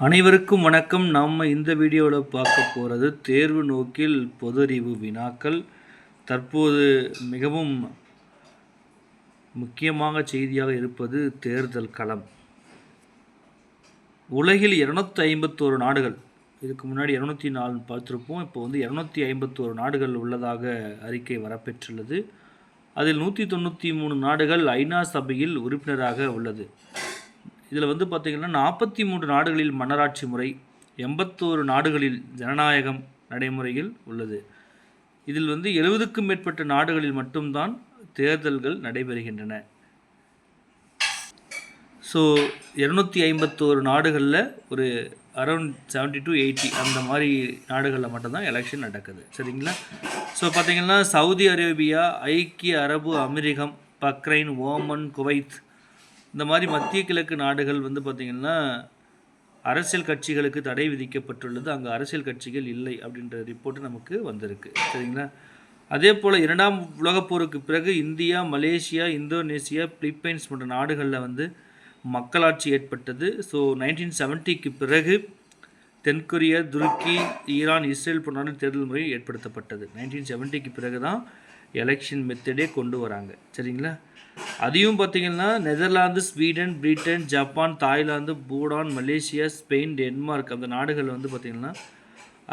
அனைவருக்கும் வணக்கம். நம்ம இந்த வீடியோவில் பார்க்க போகிறது தேர்வு நோக்கில் பொதறிவு வினாக்கள். தற்போது மிகவும் முக்கியமாக செய்தியாக இருப்பது தேர்தல் களம். உலகில் 251 நாடுகள், இதுக்கு முன்னாடி 204 பார்த்துருப்போம். இப்போ 251 நாடுகள் உள்ளதாக அறிக்கை வரப்பெற்றுள்ளது. அதில் 193 நாடுகள் ஐநா சபையில் உறுப்பினராக உள்ளது. இதில் பார்த்திங்கன்னா 43 நாடுகளில் மன்னராட்சி முறை, 81 நாடுகளில் ஜனநாயகம் நடைமுறையில் உள்ளது. இதில் 70க்கும் மேற்பட்ட நாடுகளில் மட்டும்தான் தேர்தல்கள் நடைபெறுகின்றன. ஸோ 251 நாடுகளில் ஒரு அரௌண்ட் 70 to 80 அந்த மாதிரி நாடுகளில் மட்டும்தான் எலெக்ஷன் நடக்குது. சரிங்களா? ஸோ பார்த்திங்கன்னா சவுதி அரேபியா, ஐக்கிய அரபு அமீரகம், பக்ரைன், ஓமன், குவைத் இந்த மாதிரி மத்திய கிழக்கு நாடுகள் பார்த்திங்கன்னா அரசியல் கட்சிகளுக்கு தடை விதிக்கப்பட்டுள்ளது. அங்கே அரசியல் கட்சிகள் இல்லை அப்படின்ற ரிப்போர்ட்டு நமக்கு வந்திருக்கு. சரிங்களா? அதே போல் 2ஆம் உலகப் போருக்கு பிறகு இந்தியா, மலேசியா, இந்தோனேசியா, பிலிப்பைன்ஸ் போன்ற நாடுகளில் மக்களாட்சி ஏற்பட்டது. ஸோ 1970க்கு பிறகு தென்கொரியா, துருக்கி, ஈரான், இஸ்ரேல் போன்ற நாடு தேர்தல் முறை ஏற்படுத்தப்பட்டது. 1970க்கு பிறகு தான் எலெக்ஷன் மெத்தடே கொண்டு வராங்க. சரிங்களா? அதையும் பார்த்திங்கன்னா Netherlands, Sweden, Britain, Japan, Thailand, Bhutan, Malaysia, Spain, Denmark அந்த நாடுகள் பார்த்திங்கன்னா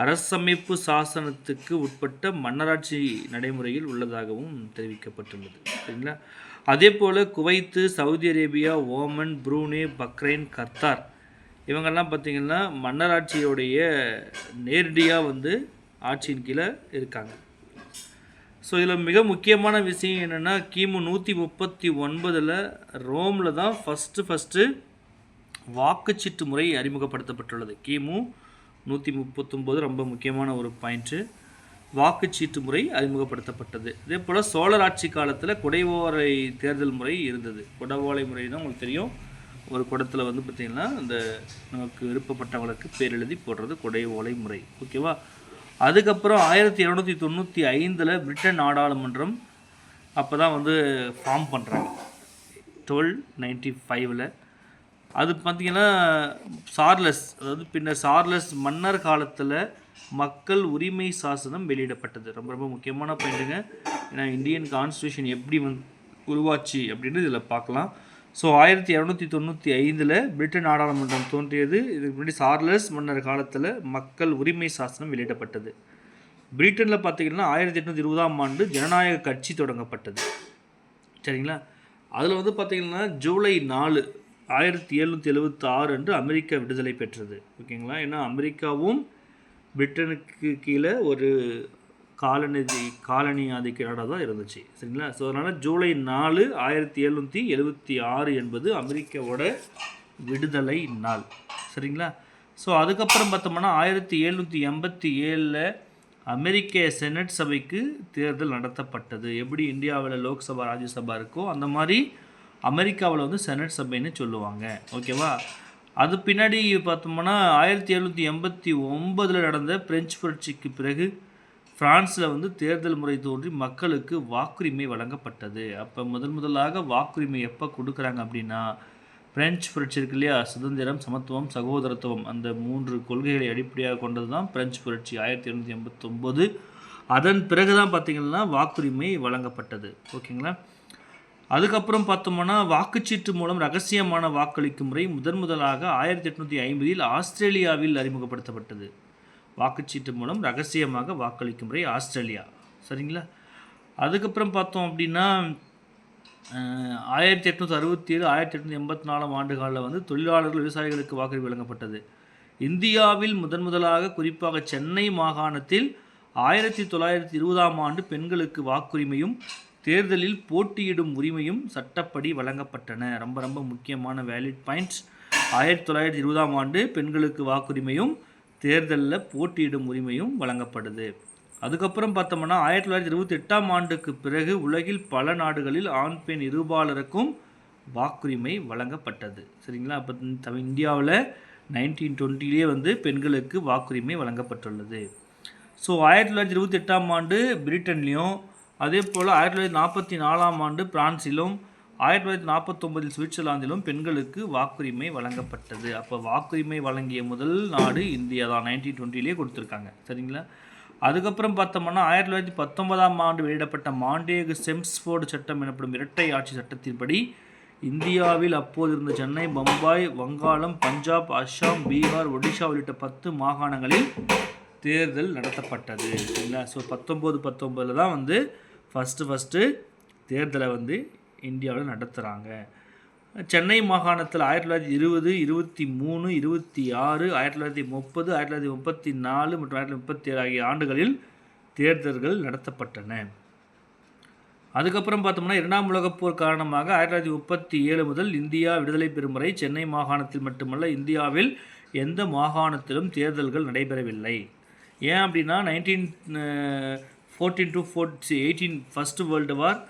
அரசமைப்பு சாசனத்துக்கு உட்பட்ட மன்னராட்சி நடைமுறையில் உள்ளதாகவும் தெரிவிக்கப்பட்டுள்ளது. சரிங்களா? அதே போல் Kuwait, Saudi Arabia, Oman, Brunei, Bahrain, Qatar இவங்கெல்லாம் பார்த்திங்கன்னா மன்னராட்சியோடைய நேரடியாக ஆட்சியின் கீழே இருக்காங்க. ஸோ இதில் மிக முக்கியமான விஷயம் என்னென்னா, கிமு 139 ரோமில் தான் ஃபஸ்ட்டு வாக்குச்சீட்டு முறை அறிமுகப்படுத்தப்பட்டுள்ளது. கிமு 139 ரொம்ப முக்கியமான ஒரு பாயிண்ட்டு. வாக்குச்சீட்டு முறை அறிமுகப்படுத்தப்பட்டது. இதே போல் சோழர் ஆட்சி காலத்தில் குடைவோலை தேர்தல் முறை இருந்தது. குடவோலை முறை தான் உங்களுக்கு தெரியும். ஒரு குடத்தில் பார்த்திங்கன்னா இந்த நமக்கு விருப்பப்பட்டவங்களுக்கு பேர் எழுதி போடுறது குடைவோலை முறை. ஓகேவா? அதுக்கப்புறம் 1795 பிரிட்டன் நாடாளுமன்றம் அப்போ தான் ஃபார்ம் பண்ணுறாங்க. 1295 அது பார்த்திங்கன்னா சார்லஸ், அதாவது பின்னர் சார்லஸ் மன்னர் காலத்தில் மக்கள் உரிமை சாசனம் வெளியிடப்பட்டது. ரொம்ப ரொம்ப முக்கியமான பாயிண்ட்டுங்க. ஏன்னா இந்தியன் கான்ஸ்டியூஷன் எப்படி உருவாச்சு அப்படின்னு இதில் பார்க்கலாம். ஸோ 1795 பிரிட்டன் நாடாளுமன்றம் தோன்றியது. இதுக்கு முன்னாடி சார்லஸ் மன்னர் காலத்தில் மக்கள் உரிமை சாசனம் வெளியிடப்பட்டது. பிரிட்டனில் பார்த்திங்கன்னா 1820ஆம் ஆண்டு ஜனநாயக கட்சி தொடங்கப்பட்டது. சரிங்களா? அதில் பார்த்திங்கன்னா ஜூலை 4, 1776 அன்று அமெரிக்கா விடுதலை பெற்றது. ஓகேங்களா? ஏன்னா அமெரிக்காவும் பிரிட்டனுக்கு கீழே ஒரு காலனி ஆதிக்க நாடாக தான் இருந்துச்சு. சரிங்களா? ஸோ அதனால் ஜூலை 4, 1776 என்பது அமெரிக்காவோட விடுதலை நாள். சரிங்களா? ஸோ அதுக்கப்புறம் பார்த்தோம்னா 1787 அமெரிக்க செனட் சபைக்கு தேர்தல் நடத்தப்பட்டது. எப்படி இந்தியாவில் லோக்சபா, ராஜ்யசபா இருக்கோ அந்த மாதிரி அமெரிக்காவில் செனட் சபைன்னு சொல்லுவாங்க. ஓகேவா? அது பின்னாடி பார்த்தோம்னா 1789 நடந்த பிரெஞ்சு புரட்சிக்கு பிறகு பிரான்ஸில் தேர்தல் முறை தோன்றி மக்களுக்கு வாக்குரிமை வழங்கப்பட்டது. அப்போ முதலாக வாக்குரிமை எப்போ கொடுக்குறாங்க அப்படின்னா, பிரெஞ்சு புரட்சி இருக்கு இல்லையா, சுதந்திரம், சமத்துவம், சகோதரத்துவம் அந்த 3 கொள்கைகளை அடிப்படையாக கொண்டது தான் பிரெஞ்சு புரட்சி 1789. அதன் பிறகு தான் பார்த்திங்கன்னா வாக்குரிமை வழங்கப்பட்டது. ஓகேங்களா? அதுக்கப்புறம் பார்த்தோம்னா வாக்குச்சீட்டு மூலம் ரகசியமான வாக்களிக்கும் முறை முதலாக 1850 ஆஸ்திரேலியாவில் அறிமுகப்படுத்தப்பட்டது. வாக்குச்சீட்டு மூலம் ரகசியமாக வாக்களிக்கும் முறை ஆஸ்திரேலியா. சரிங்களா? அதுக்கப்புறம் பார்த்தோம் அப்படின்னா 1867, 1884 ஆண்டுகளில் தொழிலாளர்கள், விவசாயிகளுக்கு வாக்குரிமை வழங்கப்பட்டது. இந்தியாவில் முதலாக குறிப்பாக சென்னை மாகாணத்தில் 1920ஆம் ஆண்டு பெண்களுக்கு வாக்குரிமையும் தேர்தலில் போட்டியிடும் உரிமையும் சட்டப்படி வழங்கப்பட்டன. ரொம்ப ரொம்ப முக்கியமான வேலிட் பாயிண்ட்ஸ். 1920ஆம் ஆண்டு பெண்களுக்கு வாக்குரிமையும் தேர்தலில் போட்டியிடும் உரிமையும் வழங்கப்படுது. அதுக்கப்புறம் பார்த்தோம்னா 1928ஆம் ஆண்டுக்கு பிறகு உலகில் பல நாடுகளில் ஆண் பெண் இருபாலருக்கும் வாக்குரிமை வழங்கப்பட்டது. சரிங்களா? அப்போ இந்தியாவில் 1920 பெண்களுக்கு வாக்குரிமை வழங்கப்பட்டுள்ளது. ஸோ 1928ஆம் ஆண்டு பிரிட்டன்லேயும், அதே போல் 1944ஆம் ஆண்டு பிரான்சிலும், 1949 சுவிட்சர்லாந்திலும் பெண்களுக்கு வாக்குரிமை வழங்கப்பட்டது. அப்போ வாக்குரிமை வழங்கிய முதல் நாடு இந்தியா தான். 1920 கொடுத்துருக்காங்க. சரிங்களா? அதுக்கப்புறம் பார்த்தோம்னா 1919ஆம் ஆண்டு வெளியிடப்பட்ட மாண்டேகு செம்ஸ்ஃபோர்டு சட்டம் எனப்படும் இரட்டை ஆட்சி சட்டத்தின்படி இந்தியாவில் அப்போது இருந்த சென்னை, பம்பாய், வங்காளம், பஞ்சாப், அஸ்ஸாம், பீகார், ஒடிஷா உள்ளிட்ட 10 மாகாணங்களில் தேர்தல் நடத்தப்பட்டது. சரிங்களா? ஸோ 1919 தான் வந்து ஃபஸ்ட்டு தேர்தலை வந்து இந்தியாவில் நடத்துகிறாங்க. சென்னை மாகாணத்தில் 1920, 23, 26, 1930, 1934 மற்றும் 1937 ஆகிய ஆண்டுகளில் தேர்தல்கள் நடத்தப்பட்டன. அதுக்கப்புறம் பார்த்தோம்னா 2ஆம் உலகப் போர் காரணமாக 1937 முதல் இந்தியா விடுதலை பெறும் வரை சென்னை மாகாணத்தில் மட்டுமல்ல இந்தியாவில் எந்த மாகாணத்திலும் தேர்தல்கள் நடைபெறவில்லை. ஏன் அப்படின்னா 1914 to 18 ஃபர்ஸ்ட் வேர்ல்டு வார்,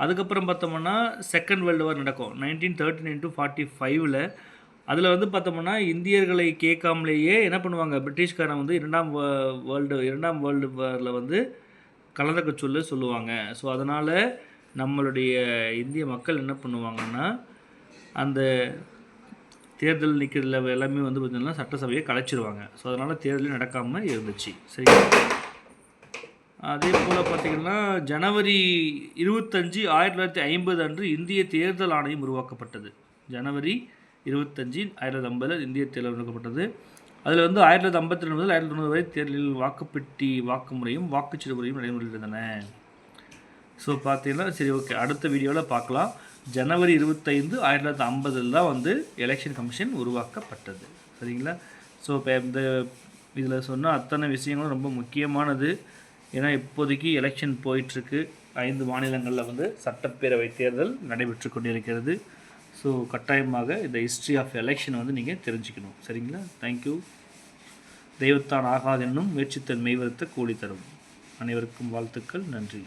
அதுக்கப்புறம் பார்த்தோம்னா செகண்ட் வேர்ல்டு வார் நடக்கும் 1939 to 45. அதில் வந்து பார்த்தோம்னா இந்தியர்களை கேட்காமலேயே என்ன பண்ணுவாங்க, பிரிட்டிஷ்காரன் வந்து இரண்டாம் வேர்ல்டு வாரில் வந்து கலந்துக்க சொல்லுவாங்க. ஸோ அதனால் நம்மளுடைய இந்திய மக்கள் என்ன பண்ணுவாங்கன்னா அந்த தேர்தல் நிற்கிறதுல எல்லாமே வந்து பார்த்திங்கன்னா சட்டசபையை கலைச்சிருவாங்க. ஸோ அதனால் தேர்தல் நடக்காமல் இருந்துச்சு. சரி, அதே போல் பார்த்திங்கன்னா ஜனவரி 25, 1950 அன்று இந்திய தேர்தல் ஆணையம் உருவாக்கப்பட்டது. ஜனவரி 25, 1950 இந்திய தேர்தல் உருவாக்கப்பட்டது. அதில் வந்து 1952 முதல் 1990 வரை தேர்தலில் வாக்குப்பெட்டி வாக்குமுறையும் வாக்குச்சீட்டு முறையும் நடைமுறையில் இருந்தன. ஸோ பார்த்தீங்கன்னா சரி, ஓகே, அடுத்த வீடியோவில் பார்க்கலாம். ஜனவரி 25, 1950 தான் வந்து எலெக்ஷன் கமிஷன் உருவாக்கப்பட்டது. சரிங்களா? ஸோ இப்போ இந்த இதில் சொன்ன அத்தனை விஷயங்களும் ரொம்ப முக்கியமானது. ஏன்னா இப்போதைக்கு எலெக்ஷன் போயிட்டுருக்கு. 5 மாநிலங்களில் வந்து சட்டப்பேரவை தேர்தல் நடைபெற்று கொண்டிருக்கிறது. ஸோ கட்டாயமாக இந்த ஹிஸ்ட்ரி ஆஃப் எலெக்ஷன் வந்து நீங்கள் தெரிஞ்சுக்கணும். சரிங்களா? தேங்க்யூ. தெய்வத்தான் ஆகாதென்னும் முயற்சித்தன் மெய்வருத்த கூலி தரும். அனைவருக்கும் வாழ்த்துக்கள். நன்றி.